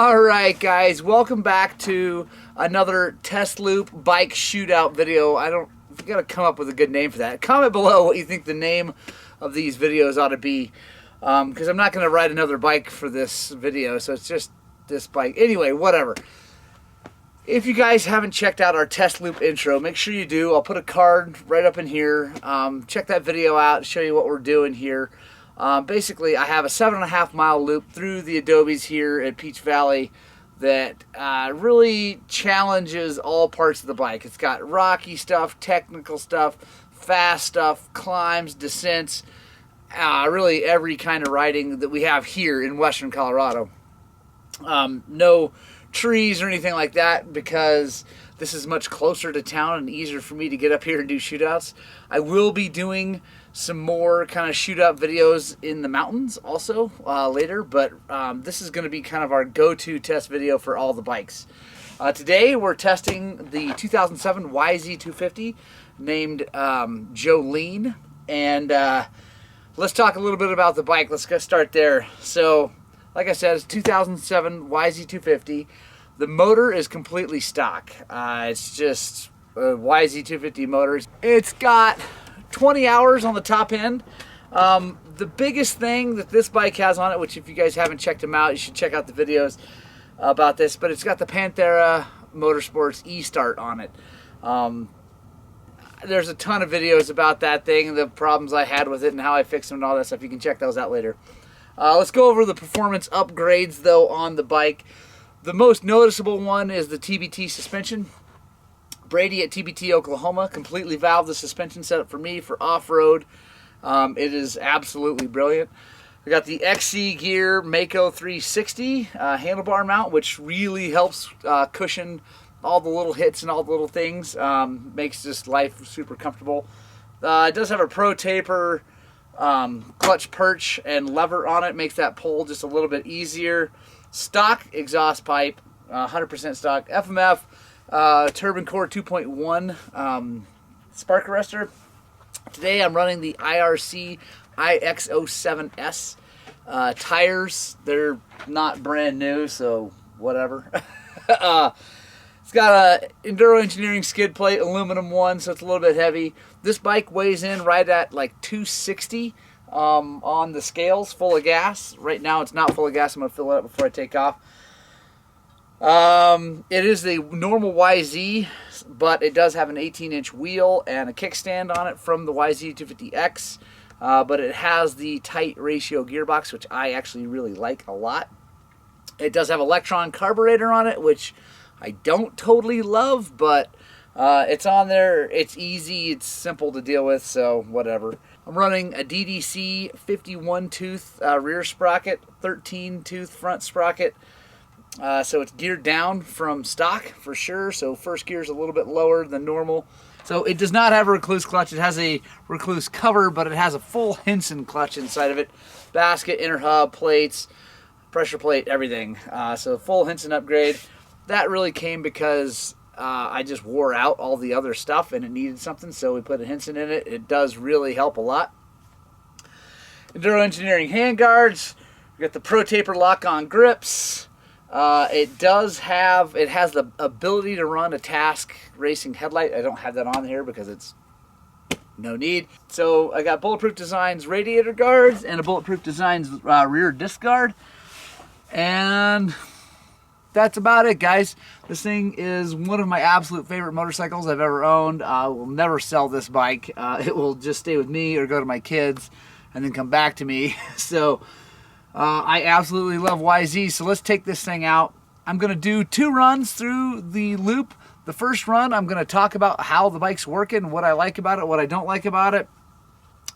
Alright guys, welcome back to another test loop bike shootout video. We gotta come up with a good name for that. Comment below what you think the name of these videos ought to be, because I'm not gonna ride another bike for this video, so it's just this bike. Anyway, whatever. If you guys haven't checked out our test loop intro, make sure you do. I'll put a card right up in here. Check that video out, show you what we're doing here. Basically, I have a 7.5 mile loop through the Adobes here at Peach Valley that really challenges all parts of the bike. It's got rocky stuff, technical stuff, fast stuff, climbs, descents, really every kind of riding that we have here in Western Colorado. No trees or anything like that because this is much closer to town and easier for me to get up here and do shootouts. I will be doing some more kind of shootout videos in the mountains also later, but this is going to be kind of our go-to test video for all the bikes. Today we're testing the 2007 YZ250 named Jolene, and let's talk a little bit about the bike. Let's get start there. So like I said, it's 2007 YZ250. The motor is completely stock. It's just a YZ250 motor. It's got 20 hours on the top end. The biggest thing that this bike has on it, which if you guys haven't checked them out, you should check out the videos about this, but it's got the Panthera Motorsports E-Start on it. There's a ton of videos about that thing, the problems I had with it and how I fixed them and all that stuff. You can check those out later. Let's go over the performance upgrades though on the bike. The most noticeable one is the TBT suspension. Brady at TBT Oklahoma completely valved the suspension setup for me for off-road. It is absolutely brilliant. We got the XC Gear Mako 360 handlebar mount, which really helps cushion all the little hits and all the little things. Makes this life super comfortable. It does have a Pro Taper clutch perch and lever on it, makes that pull just a little bit easier. Stock exhaust pipe, 100% stock. FMF Turbine Core 2.1 spark arrestor. Today I'm running the IRC IX07S tires. They're not brand new, so whatever. It's got a Enduro Engineering skid plate, aluminum one, so it's a little bit heavy. This bike weighs in right at like 260 on the scales, full of gas. Right now it's not full of gas. I'm going to fill it up before I take off. It is the normal YZ, but it does have an 18-inch wheel and a kickstand on it from the YZ250X, but it has the tight ratio gearbox, which I actually really like a lot. It does have Electron carburetor on it, which I don't totally love, but it's on there. It's easy, it's simple to deal with, so whatever. I'm running a DDC 51 tooth rear sprocket, 13 tooth front sprocket. So it's geared down from stock for sure. So first gear is a little bit lower than normal. So it does not have a Recluse clutch. It has a Recluse cover, but it has a full Hinson clutch inside of it. Basket, inner hub, plates, pressure plate, everything. So full Hinson upgrade. That really came because I just wore out all the other stuff and it needed something, so we put a Hinson in it. It does really help a lot. Enduro Engineering handguards. We got the Pro Taper lock-on grips. It has the ability to run a Task racing headlight. I don't have that on here because it's no need. So I got Bulletproof Designs radiator guards and a Bulletproof Designs rear disc guard. And that's about it, guys. This thing is one of my absolute favorite motorcycles I've ever owned. I will never sell this bike. It will just stay with me or go to my kids and then come back to me. So I absolutely love YZ, so let's take this thing out. I'm going to do 2 runs through the loop. The first run, I'm going to talk about how the bike's working, what I like about it, what I don't like about it.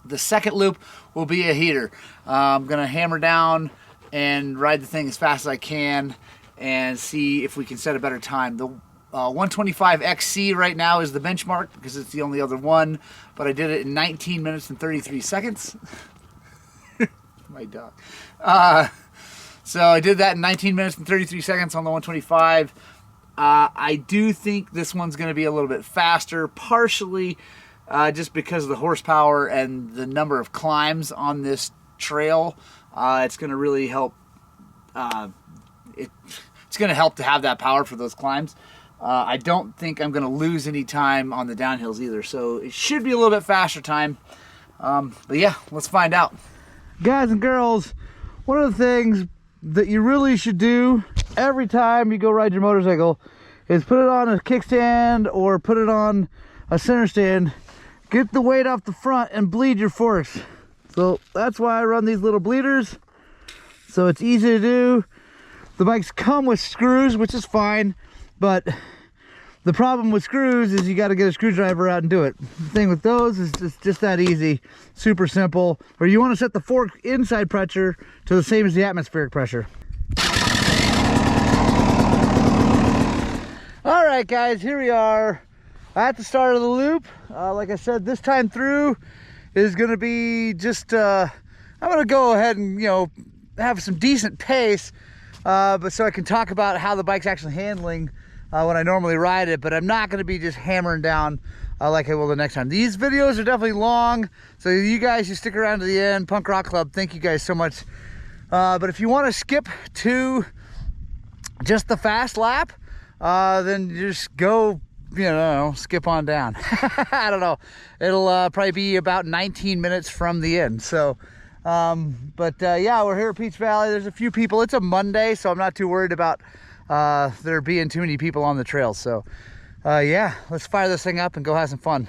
The second loop will be a heater. I'm going to hammer down and ride the thing as fast as I can and see if we can set a better time. The 125 XC right now is the benchmark because it's the only other one, but I did it in 19 minutes and 33 seconds. My dog. So I did that in 19 minutes and 33 seconds on the 125. I do think this one's going to be a little bit faster, partially just because of the horsepower and the number of climbs on this trail. It's going to really help it's going to help to have that power for those climbs. I don't think I'm going to lose any time on the downhills either, so it should be a little bit faster time. But yeah, let's find out. Guys and girls, one of the things that you really should do every time you go ride your motorcycle is put it on a kickstand or put it on a center stand. Get the weight off the front and bleed your forks. So that's why I run these little bleeders. So it's easy to do. The bikes come with screws, which is fine, but the problem with screws is you got to get a screwdriver out and do it. The thing with those is just that easy, super simple. Or you want to set the fork inside pressure to the same as the atmospheric pressure. All right, guys, here we are at the start of the loop. Like I said, this time through is going to be just, I'm going to go ahead and, you know, have some decent pace, but so I can talk about how the bike's actually handling when I normally ride it, but I'm not going to be just hammering down like I will the next time. These videos are definitely long, so you guys who stick around to the end, Punk Rock Club, thank you guys so much. But if you want to skip to just the fast lap, then just go, you know, skip on down. I don't know. It'll probably be about 19 minutes from the end. So, yeah, we're here at Peach Valley. There's a few people. It's a Monday, so I'm not too worried about there being too many people on the trail. So yeah, let's fire this thing up and go have some fun.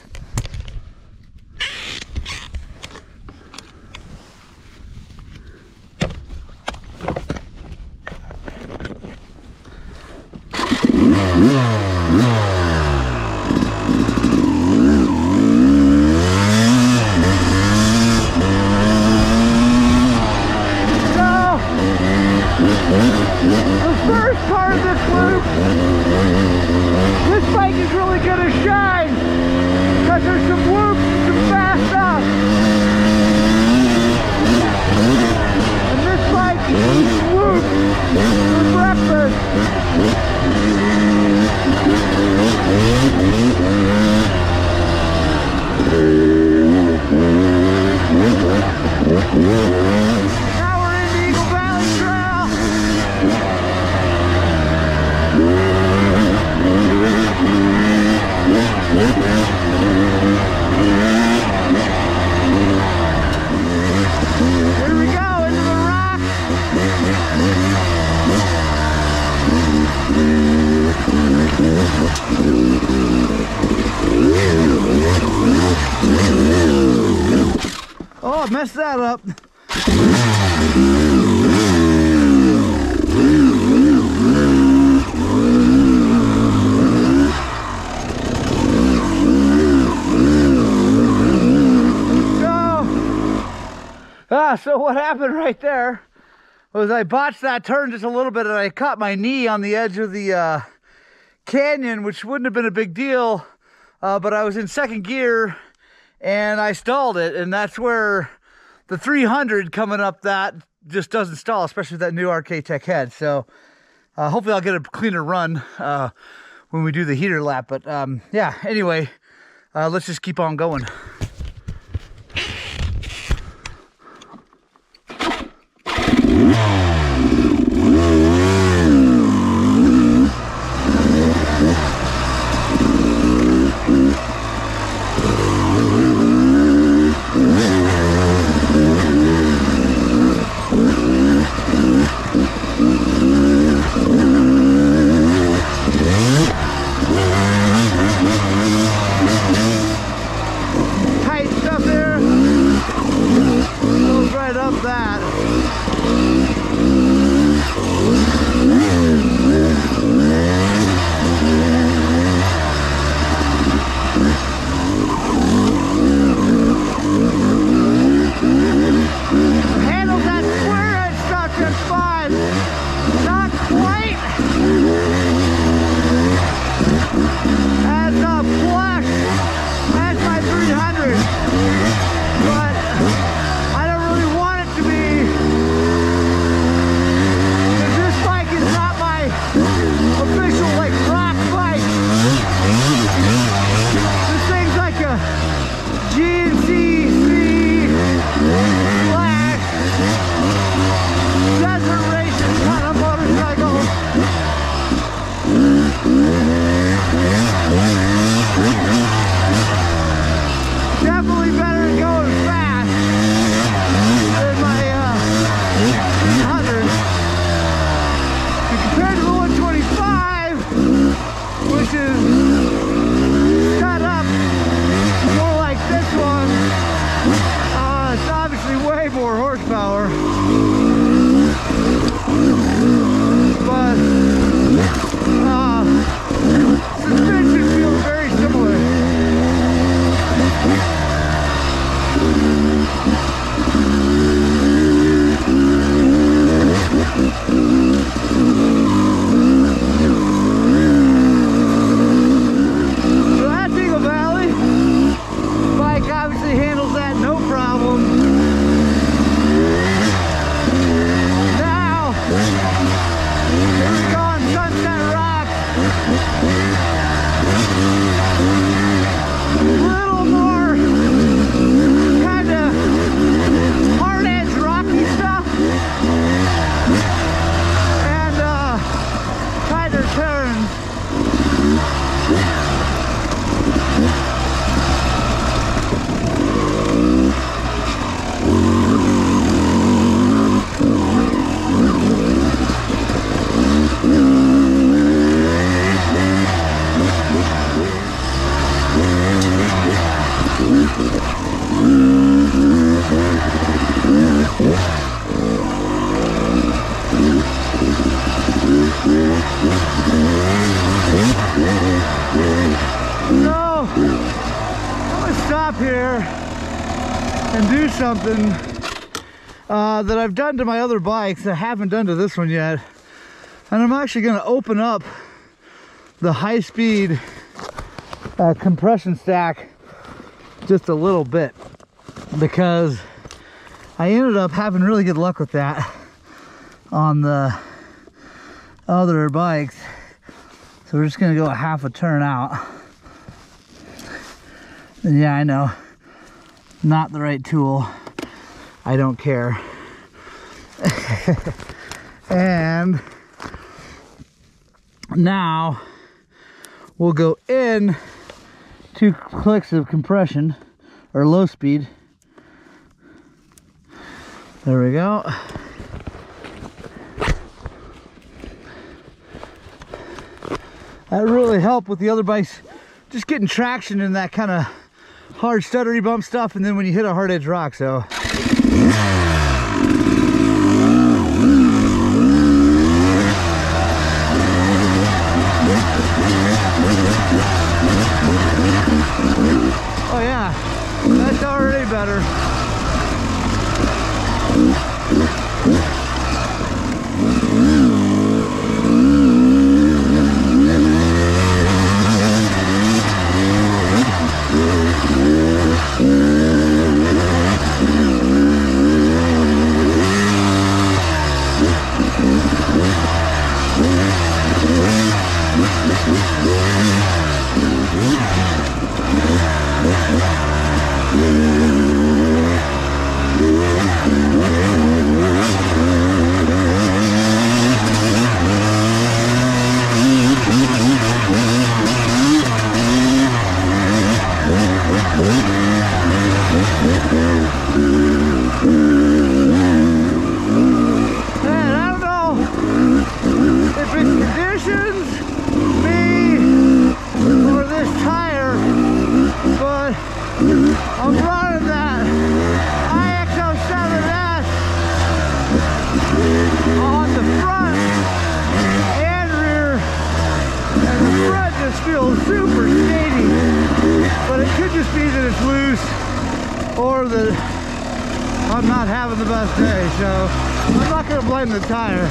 The first part of this loop, this bike is really gonna shine because there's some whoops and some fast stuff. And this bike eats whoops for breakfast. Now we're in the Eagle Valley Trail. Here we go, into the rock. Oh, I messed that up. So what happened right there was I botched that turn just a little bit and I caught my knee on the edge of the canyon, which wouldn't have been a big deal, but I was in second gear and I stalled it, and that's where the 300 coming up that just doesn't stall, especially with that new RK Tech head. So hopefully I'll get a cleaner run when we do the heater lap, but yeah, anyway, let's just keep on going. something that I've done to my other bikes that I haven't done to this one yet. And I'm actually going to open up the high-speed compression stack just a little bit, because I ended up having really good luck with that on the other bikes. So we're just going to go a half a turn out. And yeah, I know, not the right tool. I don't care. And now we'll go in 2 clicks of compression, or low speed. There we go. That really helped with the other bikes, just getting traction in that kind of hard stuttery bump stuff, and then when you hit a hard edge rock. So oh yeah, that's already better. Or that I'm not having the best day, so I'm not going to blame the tire.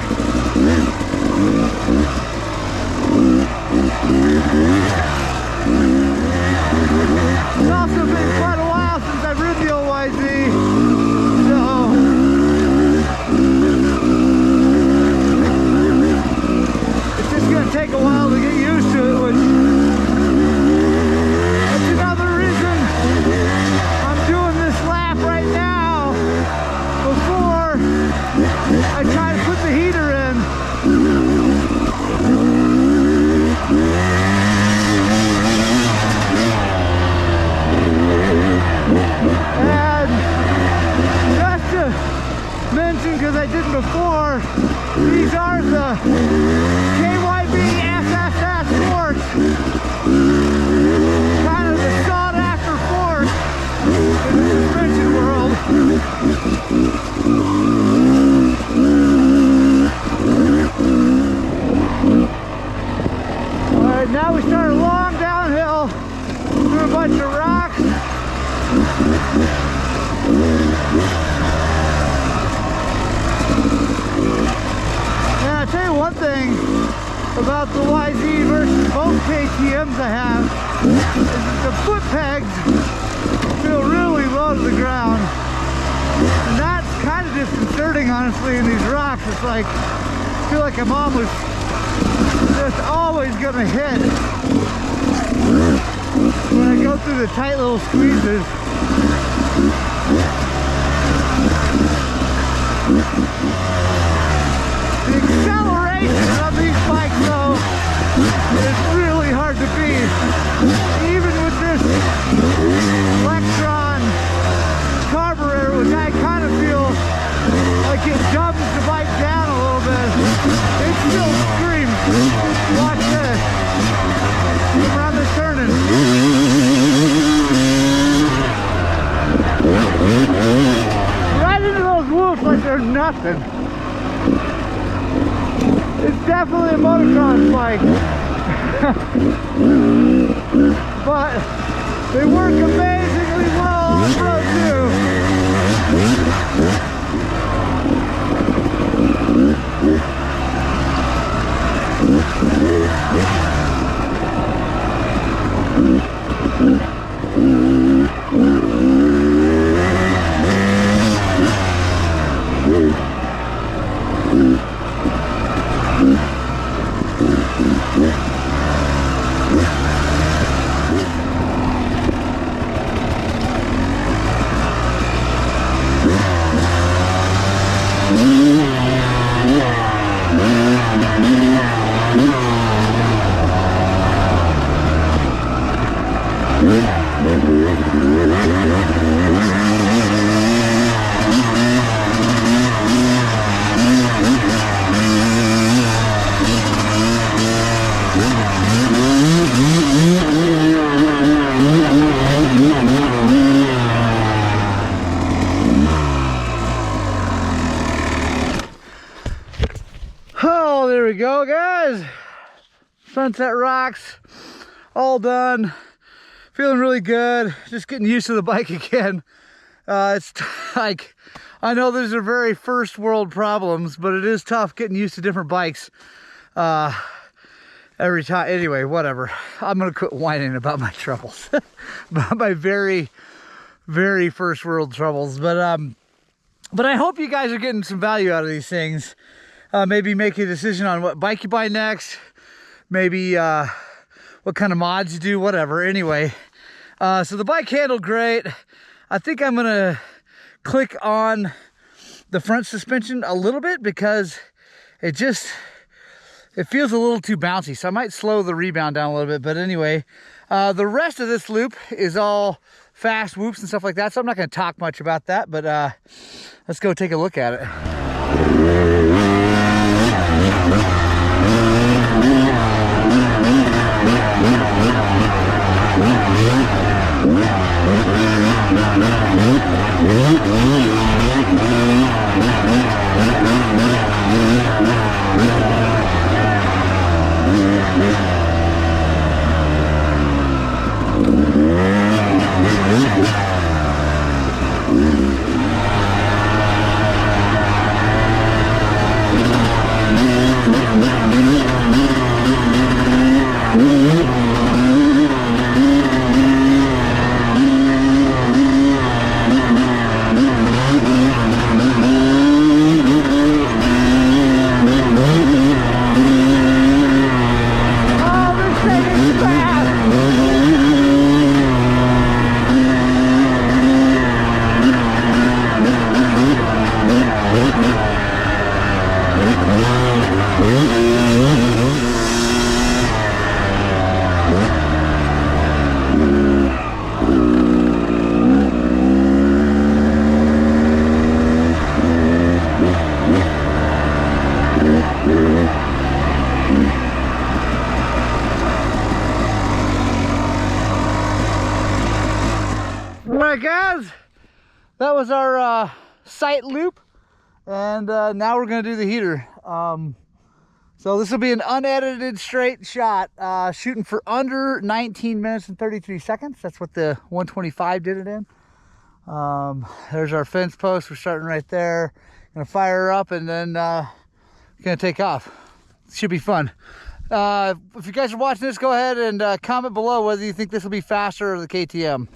It's also been quite a while since I've ridden the old YZ, so it's just going to take a while to get used to it, which that's another reason I'm doing this lap right now before I try to put the heater in. And just to mention, because I didn't before, these are the KYB SSS forks. Kind of the sought after fork in the suspension world. Alright, now we start a long downhill through a bunch of rocks. And I'll tell you one thing about the YZ versus both KTMs I have, is that the foot pegs feel really low to the ground. And that's kind of disconcerting, honestly, in these rocks. It's like, I feel like I'm almost just always gonna hit when I go through the tight little squeezes. The acceleration of these bikes, though, is really hard to beat. Even with this Electron carburetor, which I kind of feel like it dumbs the bike down a little bit, it still screams. Watch this. Come around this turning. Right into those whoops like they're nothing. It's definitely a motocross bike. But they work amazingly well on road too. Oh, there we go, guys. Sunset Rocks, all done. Feeling really good. Just getting used to the bike again. It's like, I know these are very first world problems, but it is tough getting used to different bikes every time. Anyway, whatever. I'm gonna quit whining about my troubles, about my very, very first world troubles. But I hope you guys are getting some value out of these things. Maybe make a decision on what bike you buy next. Maybe what kind of mods you do, whatever. Anyway, so the bike handled great. I think I'm gonna click on the front suspension a little bit because it feels a little too bouncy. So I might slow the rebound down a little bit. But anyway, the rest of this loop is all fast whoops and stuff like that. So I'm not gonna talk much about that, but let's go take a look at it. Alright guys, that was our sight loop, and now we're going to do the heater. So this will be an unedited straight shot, shooting for under 19 minutes and 33 seconds. That's what the 125 did it in. There's our fence post. We're starting right there. Gonna fire her up and then gonna take off. Should be fun. If you guys are watching this, go ahead and comment below whether you think this will be faster or the KTM.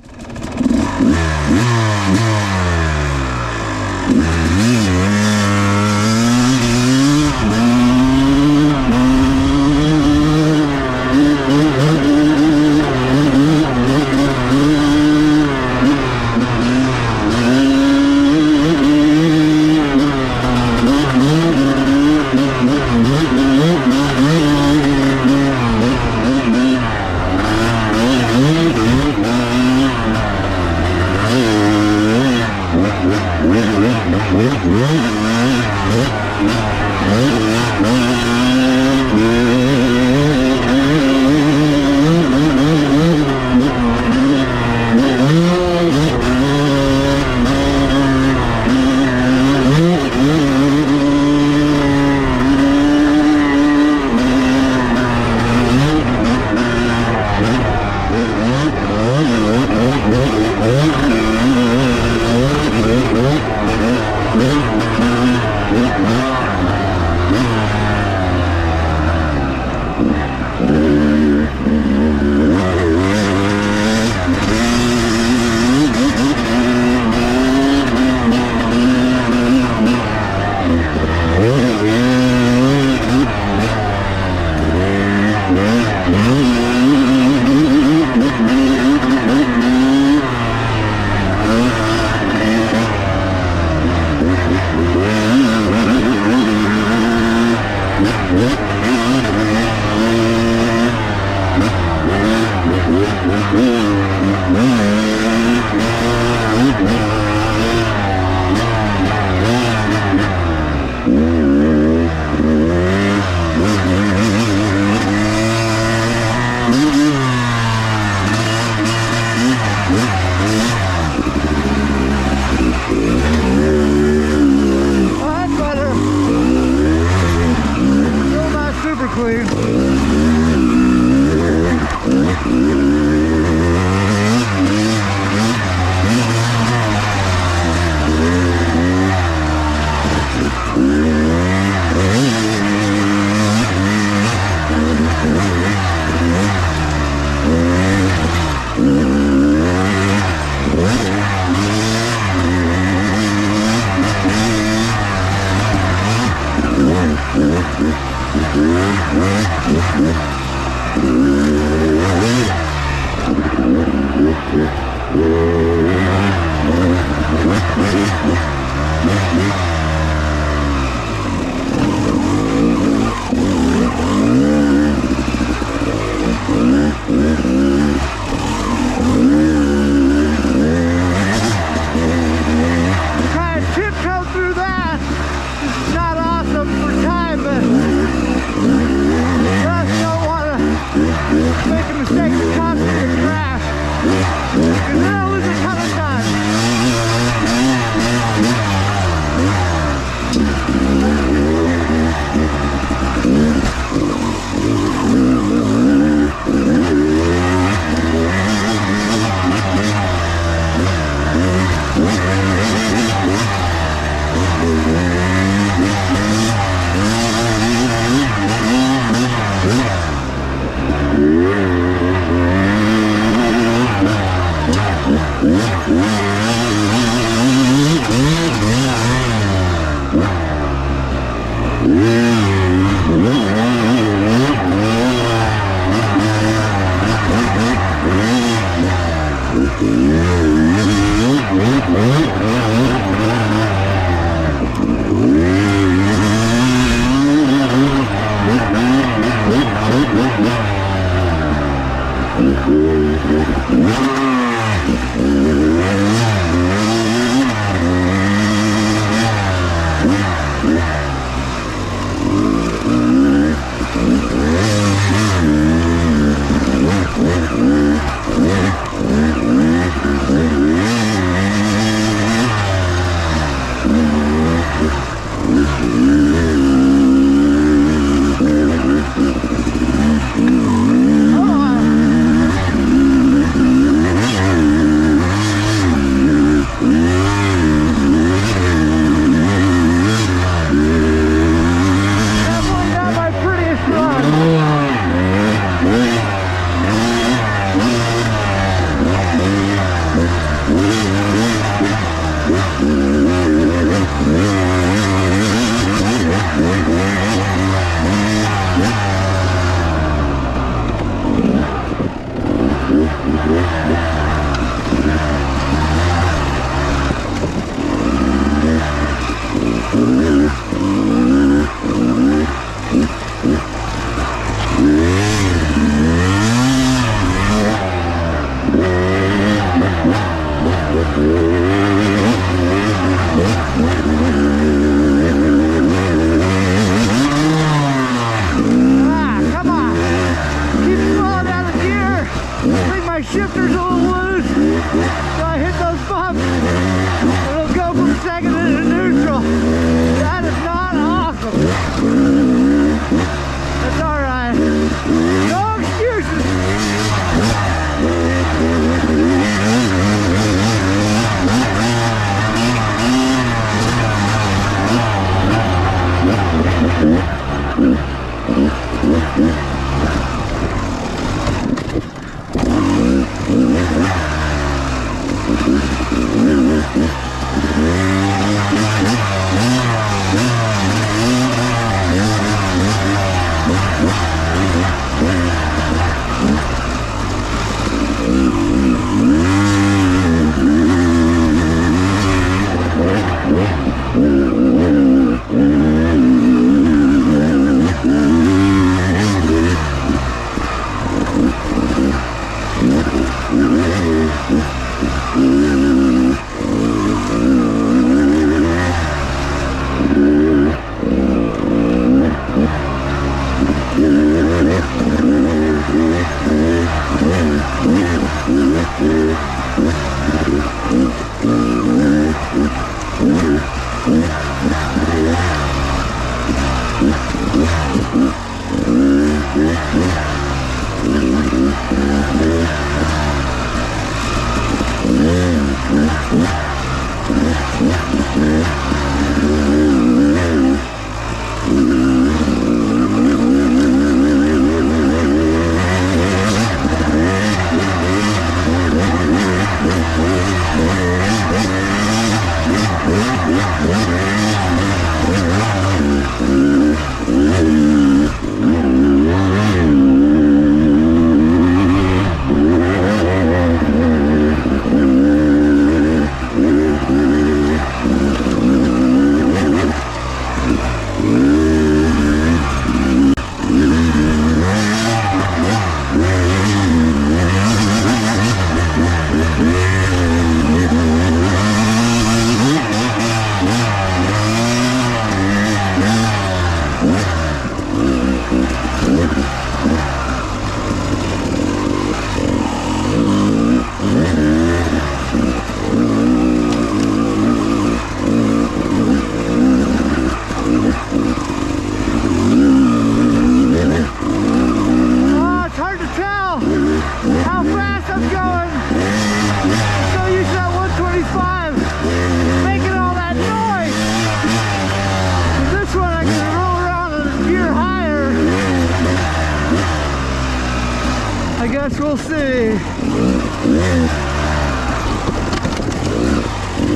I guess we'll see.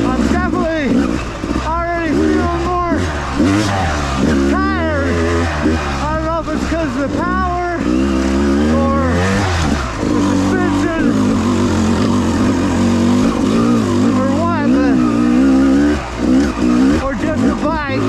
I'm definitely already feeling more tired. I don't know if it's because of the power or the suspension or what, or just the bike.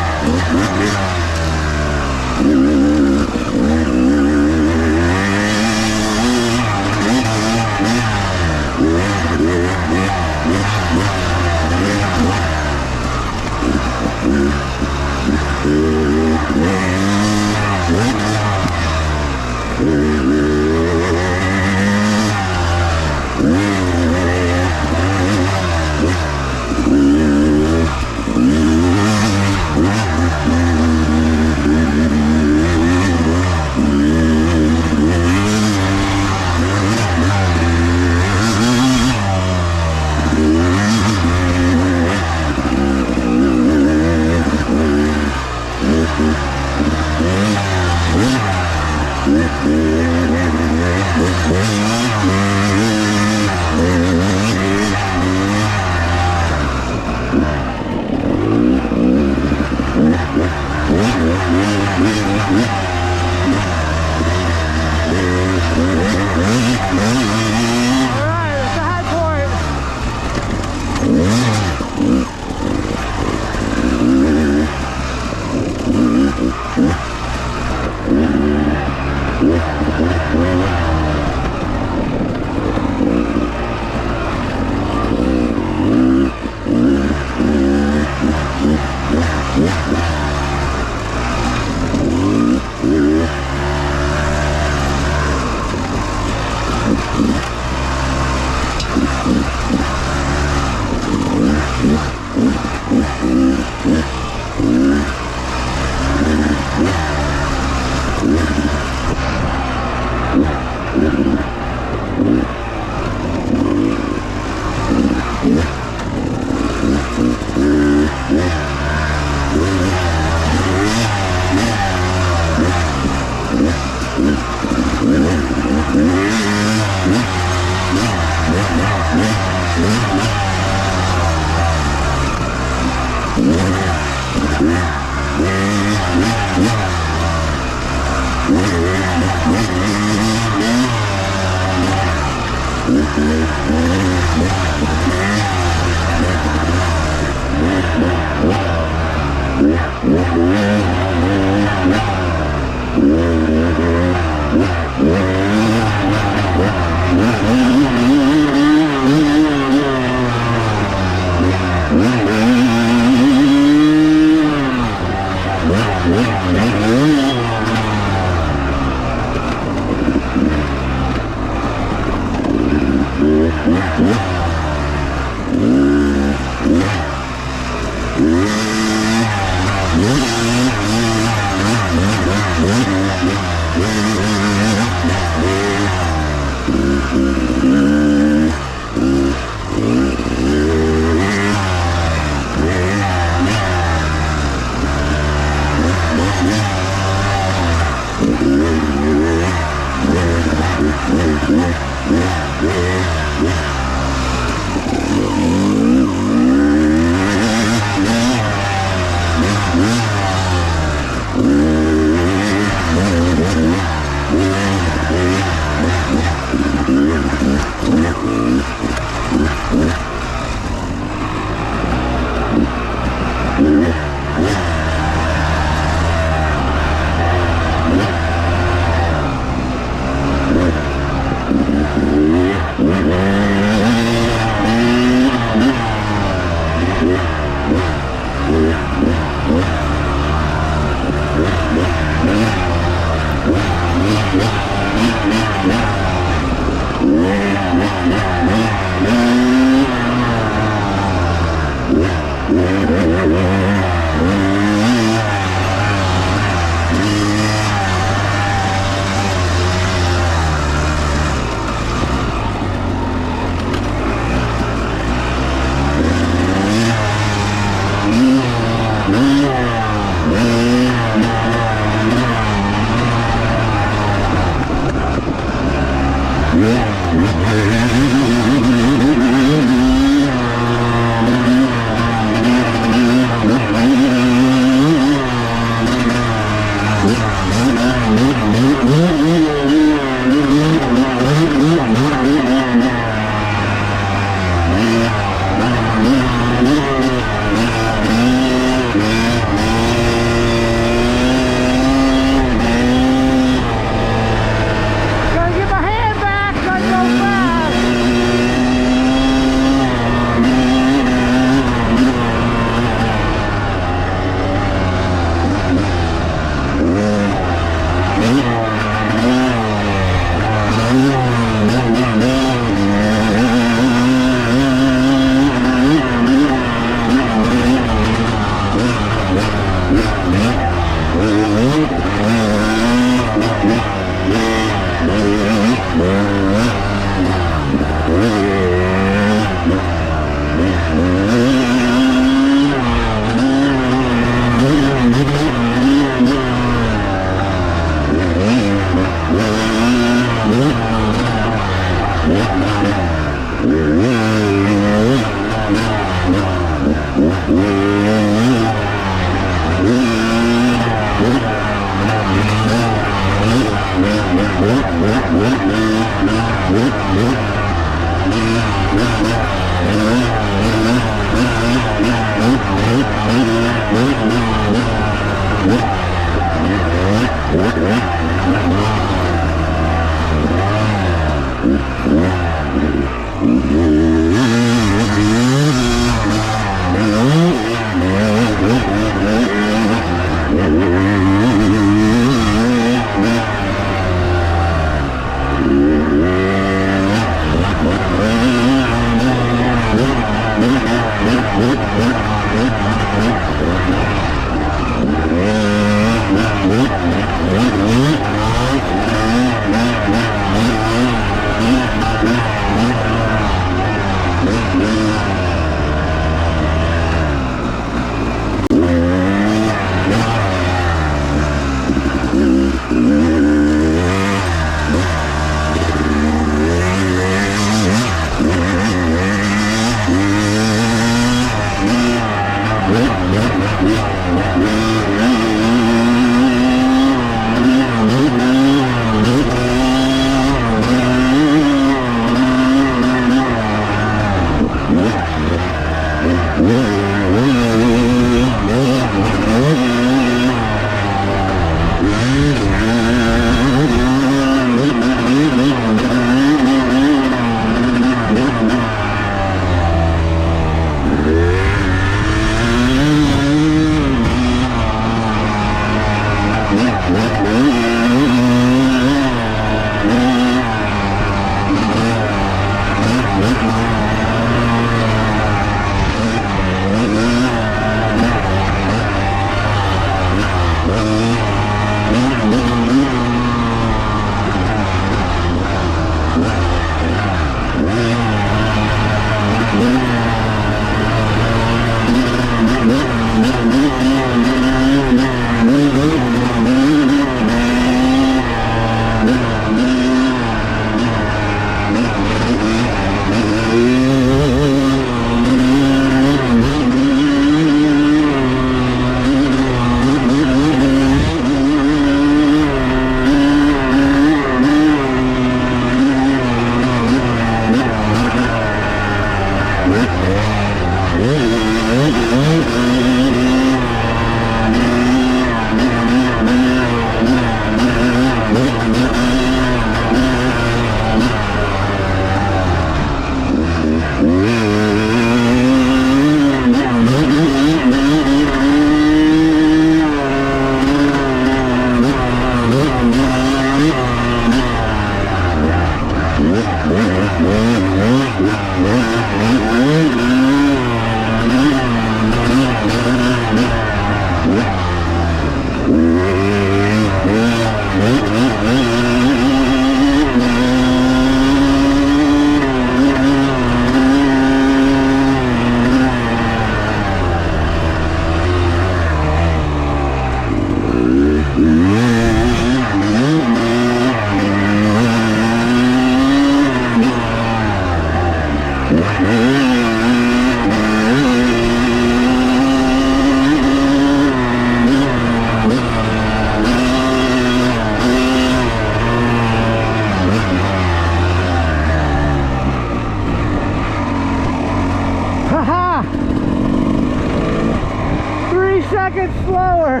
slower.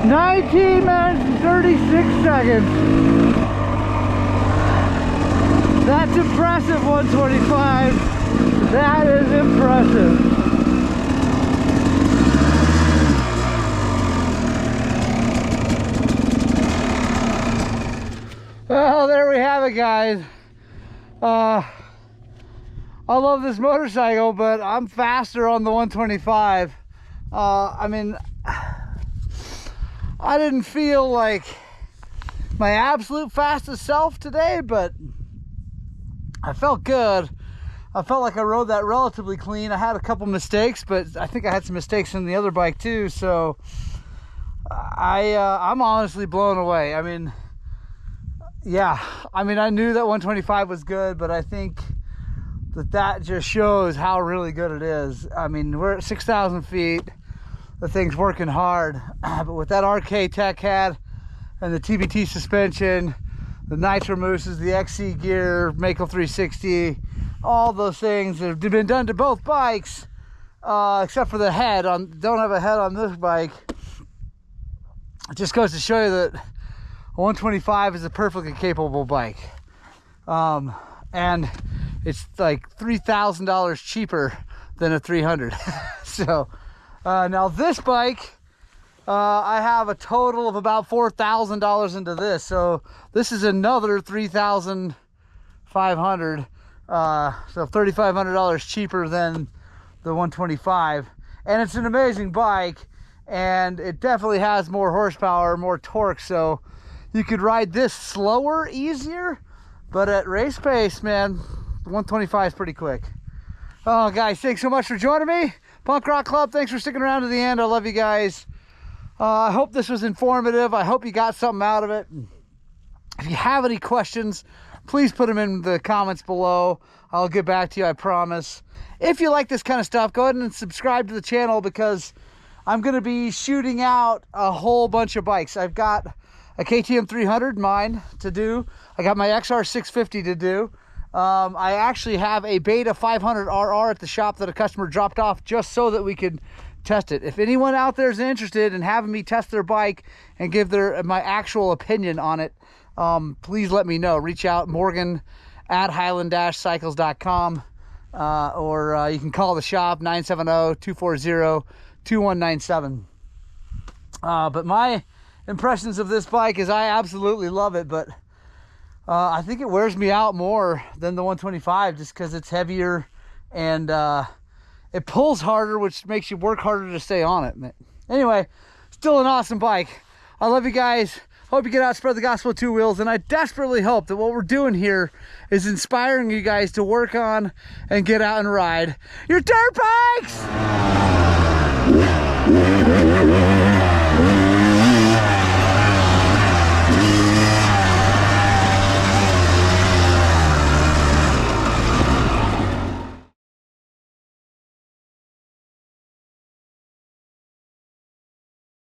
19 minutes and 36 seconds. That's impressive, 125. That is impressive. Well, there we have it, guys. I love this motorcycle, but I'm faster on the 125. I mean, I didn't feel like my absolute fastest self today, but I felt good. I felt like I rode that relatively clean. I had a couple mistakes, but I think I had some mistakes in the other bike too. So I'm honestly blown away. I mean, yeah, I mean, I knew that 125 was good, but I think that just shows how really good it is. I mean, we're at 6,000 feet. The thing's working hard, but with that RK Tech had and the TBT suspension, the Nitro Mooses, the XC gear, Mako 360, all those things that have been done to both bikes, except for the head. Don't have a head on this bike. It just goes to show you that 125 is a perfectly capable bike, and it's like $3,000 cheaper than a 300. So now this bike, I have a total of about $4,000 into this, so this is another $3,500, so $3,500 cheaper than the 125. And it's an amazing bike, and it definitely has more horsepower, more torque, so you could ride this slower, easier, but at race pace, man, the 125 is pretty quick. Oh, guys, thanks so much for joining me. Punk Rock Club, thanks for sticking around to the end. I love you guys. I hope this was informative. I hope you got something out of it. If you have any questions, please put them in the comments below. I'll get back to you, I promise. If you like this kind of stuff, go ahead and subscribe to the channel, because I'm going to be shooting out a whole bunch of bikes. I've got a KTM 300, mine, to do. I got my XR 650 to do. I actually have a Beta 500 RR at the shop that a customer dropped off just so that we could test it. If anyone out there is interested in having me test their bike and give my actual opinion on it, please let me know. Reach out, Morgan at highland-cycles.com, or you can call the shop, 970-240-2197. But my impressions of this bike is I absolutely love it, but I think it wears me out more than the 125 just because it's heavier and it pulls harder, which makes you work harder to stay on it. Anyway, still an awesome bike. I love you guys. Hope you get out, spread the gospel of two wheels, and I desperately hope that what we're doing here is inspiring you guys to work on and get out and ride your dirt bikes.